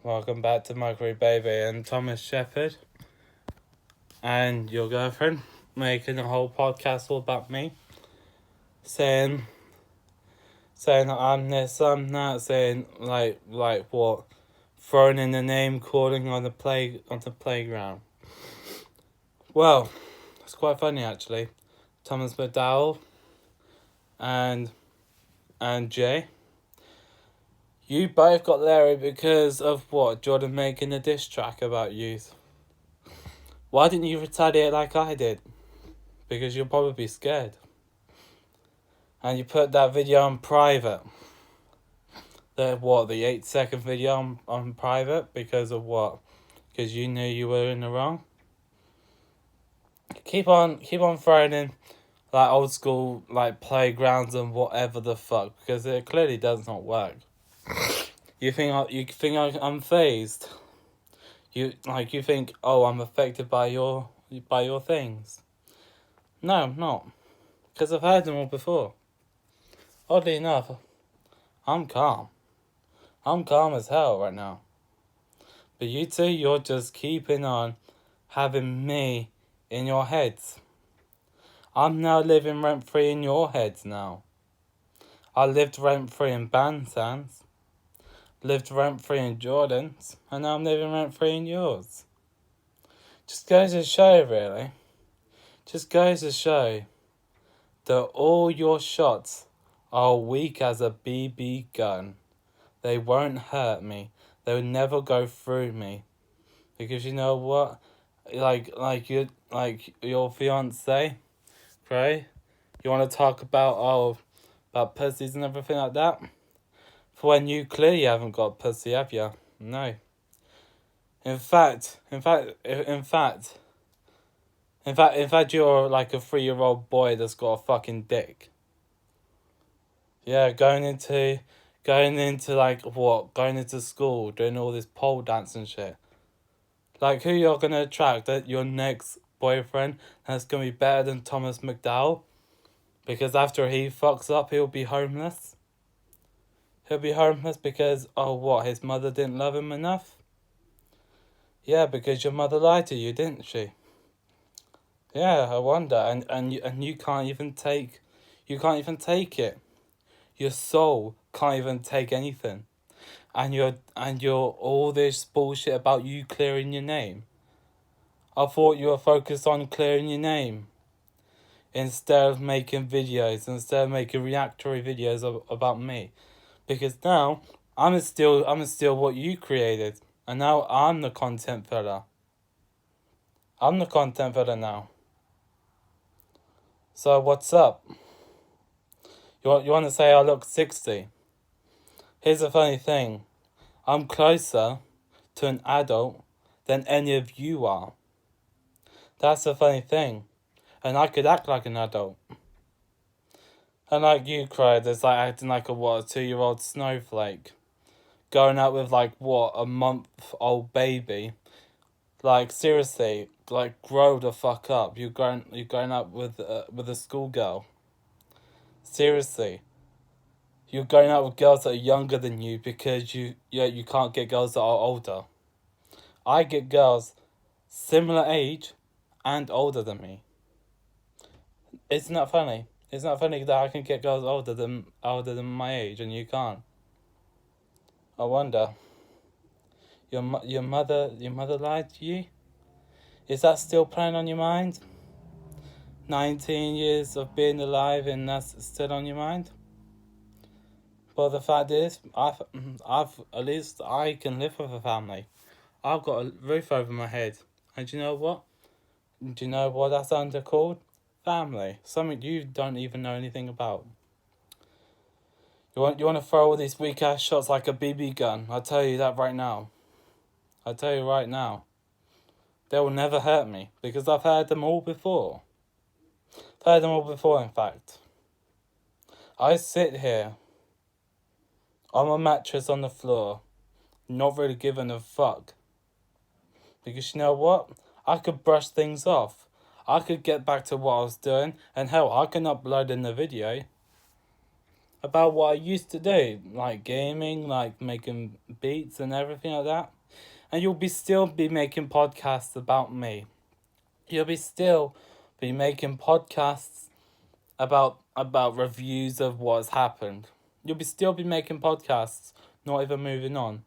Welcome back to Mercury Baby and Thomas Shepherd and your girlfriend making a whole podcast all about me, saying that I'm this, I'm that, saying like what, throwing in the name calling on the playground. Well, it's quite funny actually. Thomas McDowell and Jay. You both got Larry because of what? Jordan making a diss track about youth. Why didn't you retaliate like I did? Because you'll probably be scared. And you put that video on private. The 8-second video on private because of what? Because you knew you were in the wrong? Keep on throwing in like old school like playgrounds and whatever the fuck, because it clearly does not work. You think I'm phased? You think, oh, I'm affected by your things? No, I'm not, because I've heard them all before. Oddly enough, I'm calm. I'm calm as hell right now. But you two, you're just keeping on having me in your heads. I'm now living rent-free in your heads now. I lived rent-free in Bansan's, lived rent-free in Jordan's, and now I'm living rent-free in yours. Just goes to show, really. Just goes to show that all your shots are weak as a BB gun. They won't hurt me. They will never go through me. Because you know what? Like your fiance, right? You want to talk about pussies and everything like that? For when you clearly haven't got pussy, have you? No. In fact, you're like a 3-year-old boy that's got a fucking dick. Yeah, going into Going into school, doing all this pole dance and shit. Like, who you're gonna attract? That your next boyfriend that's gonna be better than Thomas McDowell? Because after he fucks up, he'll be homeless. He'll be homeless because, his mother didn't love him enough? Yeah, because your mother lied to you, didn't she? Yeah, I wonder. And you can't even take it. Your soul can't even take anything. And you're all this bullshit about you clearing your name. I thought you were focused on clearing your name instead of making reactory videos about me. Because now I'm still what you created, and now I'm the content fella. I'm the content fella now. So what's up? You want to say I look 60? Here's the funny thing. I'm closer to an adult than any of you are. That's the funny thing. And I could act like an adult. And like you cried, it's like acting like a 2-year-old snowflake. Going out with a month-old baby. Like, seriously, like, grow the fuck up. You're going out with a schoolgirl. Seriously. You're going out with girls that are younger than you because you can't get girls that are older. I get girls similar age and older than me. Isn't that funny? It's not funny that I can get girls older than my age and you can't. I wonder. Your mother lied to you? Is that still playing on your mind? 19 years of being alive and that's still on your mind? Well, the fact is, I've at least I can live with a family. I've got a roof over my head. And do you know what? Do you know what that's under called? Family. Something you don't even know anything about. You want to throw all these weak ass shots like a BB gun. I'll tell you that right now. I'll tell you right now. They will never hurt me because I've heard them all before. I've heard them all before, in fact. I sit here on my mattress on the floor, not really giving a fuck. Because you know what? I could brush things off. I could get back to what I was doing, and hell, I can upload in the video. about what I used to do, like gaming, like making beats and everything like that. And you'll still be making podcasts about me. You'll still be making podcasts about reviews of what's happened. You'll still be making podcasts, not even moving on.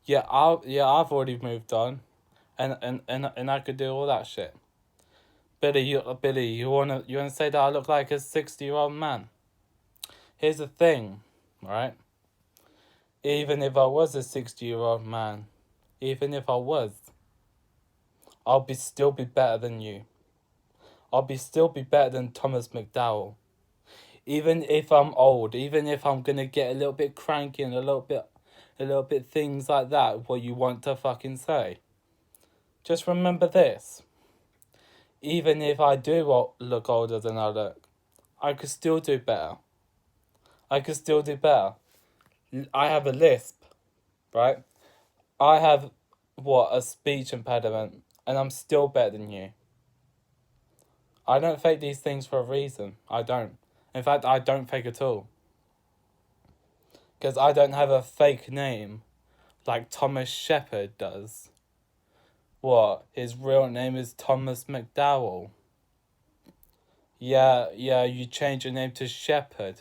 I've already moved on, and I could do all that shit. Billy, you wanna say that I look like a 60-year-old man? Here's the thing, right? Even if I was a 60-year-old man, even if I was, still be better than you. Still be better than Thomas McDowell. Even if I'm old, even if I'm gonna get a little bit cranky and a little bit things like that, what you want to fucking say. Just remember this. Even if I do look older than I look, I could still do better. I could still do better. I have a lisp, right? I have, a speech impediment, and I'm still better than you. I don't fake these things for a reason. I don't. In fact, I don't fake at all. Because I don't have a fake name like Thomas Shepard does. His real name is Thomas McDowell. Yeah, you change your name to Shepard.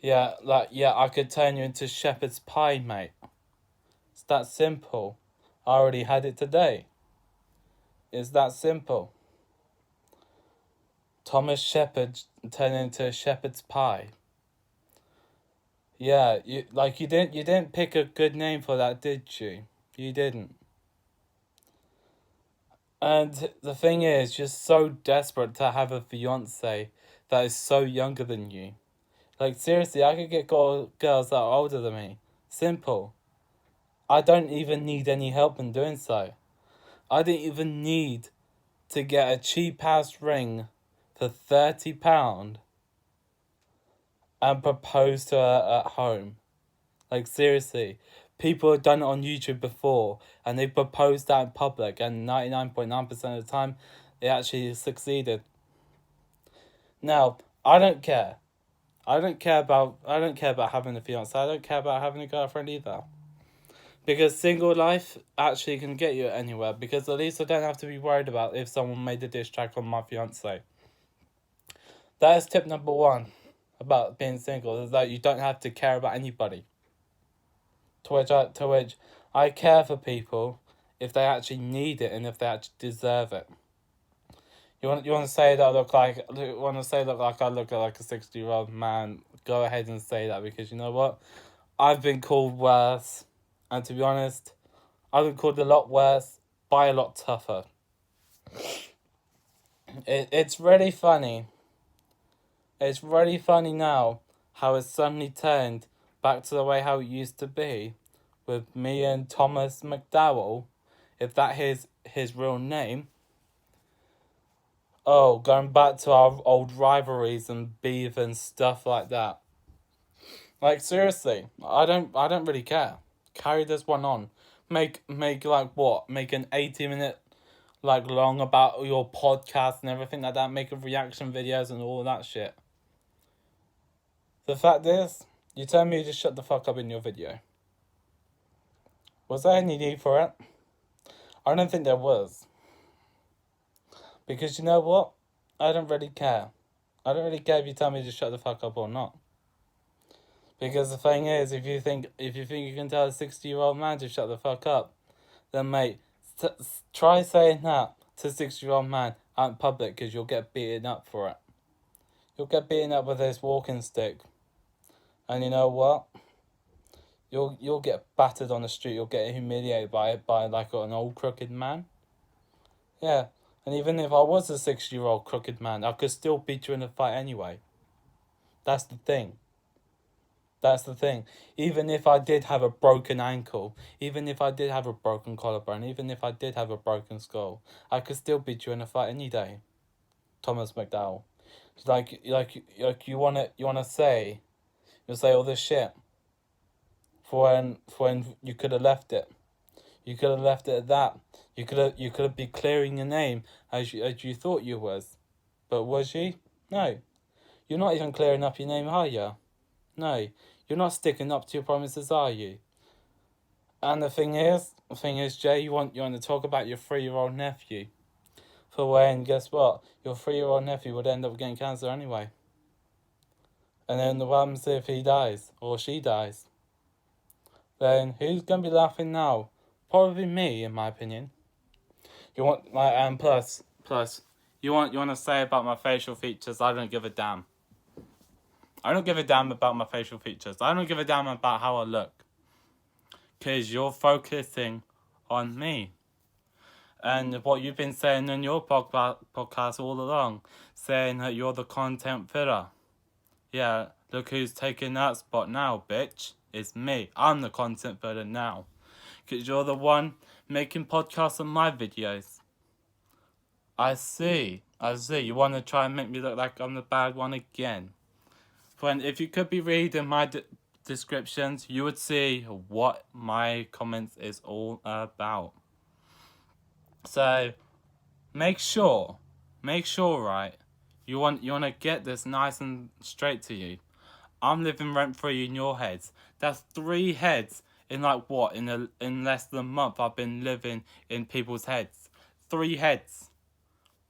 Yeah, I could turn you into shepherd's pie, mate. It's that simple. I already had it today. It's that simple. Thomas Shepard turned into a shepherd's pie. Yeah, you didn't pick a good name for that, did you? You didn't. And the thing is, you're so desperate to have a fiance that is so younger than you. Like, seriously, I could get girls that are older than me. Simple. I don't even need any help in doing so. I didn't even need to get a cheap-ass ring for £30 and propose to her at home. Like, seriously. People have done it on YouTube before, and they proposed that in public, and 99.9% of the time, they actually succeeded. Now, I don't care. I don't care about having a fiance. I don't care about having a girlfriend either. Because single life actually can get you anywhere. Because at least I don't have to be worried about if someone made a diss track on my fiance. That is tip number one about being single, is that you don't have to care about anybody. To which I care for people if they actually need it and if they actually deserve it. You want to say that I look like I look like a 60-year-old man? Go ahead and say that, because you know what? I've been called worse, and to be honest, I've been called a lot worse by a lot tougher. It's really funny. It's really funny now how it's suddenly turned back to the way how it used to be with me and Thomas McDowell, if that is his real name. Oh, going back to our old rivalries and beef and stuff like that. Like, seriously, I don't really care. Carry this one on. Make like what? Make an 80-minute long about your podcast and everything like that. Make a reaction videos and all that shit. The fact is, you tell me to just shut the fuck up in your video. Was there any need for it? I don't think there was. Because you know what? I don't really care. I don't really care if you tell me to shut the fuck up or not. Because the thing is, if you think you can tell a 60-year-old man to shut the fuck up, then mate, try saying that to a 60-year-old man out in public, because you'll get beaten up for it. You'll get beaten up with this walking stick. And you know what? You'll get battered on the street. You'll get humiliated by like an old crooked man. Yeah. And even if I was a 60-year-old crooked man, I could still beat you in a fight anyway. That's the thing. Even if I did have a broken ankle, even if I did have a broken collarbone, even if I did have a broken skull, I could still beat you in a fight any day. Thomas McDowell. Like you wanna say all this shit for when you could have left it. You could have left it at that. You could have been clearing your name as you thought you was. But was you? No. You're not even clearing up your name, are you? No, you're not sticking up to your promises, are you? And the thing is, Jay, you want to talk about your 3-year-old nephew. For when, guess what? Your 3-year-old nephew would end up getting cancer anyway. And then what happens if he dies, or she dies? Then who's going to be laughing now? Probably me, in my opinion. You want my plus, you want to say about my facial features? I don't give a damn. I don't give a damn about my facial features. I don't give a damn about how I look. Because you're focusing on me. And what you've been saying in your podcast all along, saying that you're the content filler. Yeah, look who's taking that spot now, bitch. It's me. I'm the content filler now. Because you're the one making podcasts on my videos. I see. You want to try and make me look like I'm the bad one again. When if you could be reading my descriptions, you would see what my comments is all about. So, make sure, right? You want to get this nice and straight to you. I'm living rent free in your heads. That's 3 heads in in less than a month. I've been living in people's heads. 3 heads,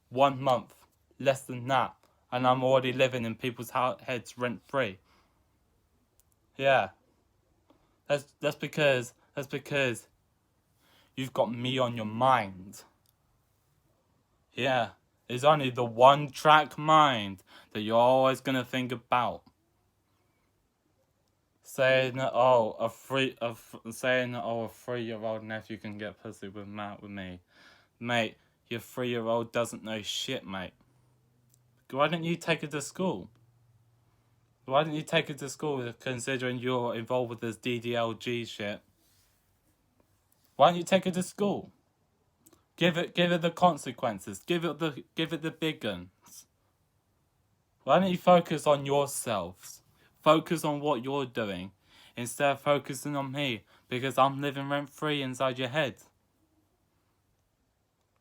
1 month, less than that, and I'm already living in people's heads rent free. Yeah, that's because you've got me on your mind. Yeah, it's only the one track mind that you're always gonna think about. Saying that a 3-year-old nephew can get pussy with me, mate. Your 3-year-old doesn't know shit, mate. Why don't you take it to school? Why don't you take it to school, considering you're involved with this DDLG shit? Why don't you take it to school? Give it the consequences. Give it the big guns. Why don't you focus on yourselves? Focus on what you're doing instead of focusing on me, because I'm living rent free inside your head.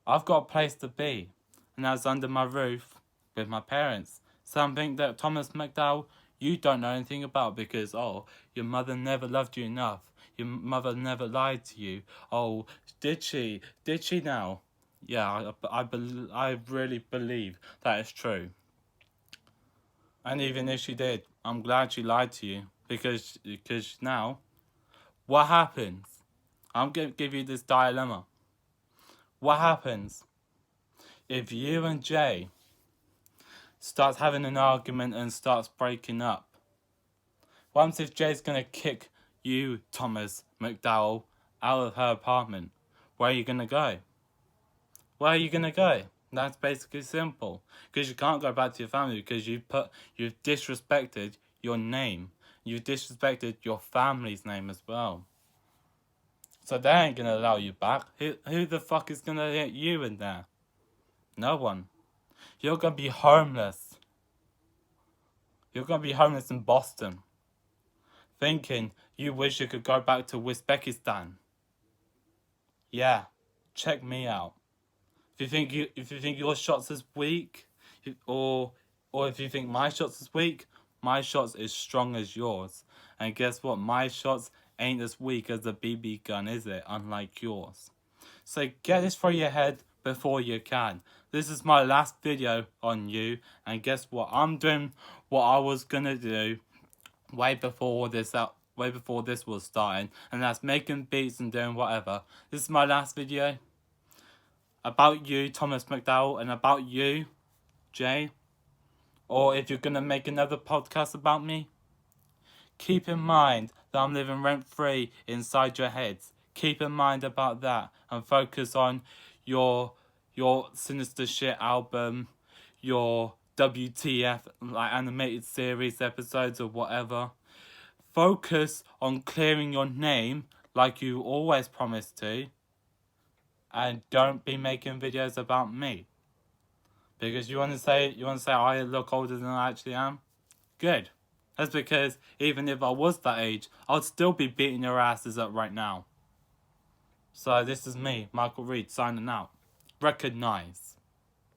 I've got a place to be, and that's under my roof with my parents. Something that Thomas McDowell, you don't know anything about, because your mother never loved you enough. Your mother never lied to you. Oh, did she? Did she now? Yeah, I really believe that is true. And even if she did, I'm glad she lied to you, because now, what happens? I'm going to give you this dilemma. What happens if you and Jay starts having an argument and starts breaking up? What happens if Jay's going to kick you, Thomas McDowell, out of her apartment? Where are you going to go? Where are you going to go? That's basically simple. Because you can't go back to your family, because you've disrespected your name. You've disrespected your family's name as well. So they ain't going to allow you back. Who the fuck is going to let you in there? No one. You're going to be homeless. You're going to be homeless in Boston. Thinking you wish you could go back to Uzbekistan. Yeah, check me out. If you think your shots is weak, or if you think my shots is weak, my shots is strong as yours. And guess what? My shots ain't as weak as a BB gun, is it? Unlike yours. So get this through your head before you can. This is my last video on you, and guess what? I'm doing what I was gonna do way before this was starting, and that's making beats and doing whatever. This is my last video about you, Thomas McDowell, and about you, Jay. Or if you're gonna make another podcast about me, keep in mind that I'm living rent free inside your heads. Keep in mind about that, and focus on your Sinister Shit album, your WTF like animated series episodes or whatever. Focus on clearing your name like you always promised to, and don't be making videos about me. Because you want to say I look older than I actually am? Good. That's because even if I was that age, I'd still be beating your asses up right now. So this is me, Michael Reed, signing out. Recognize.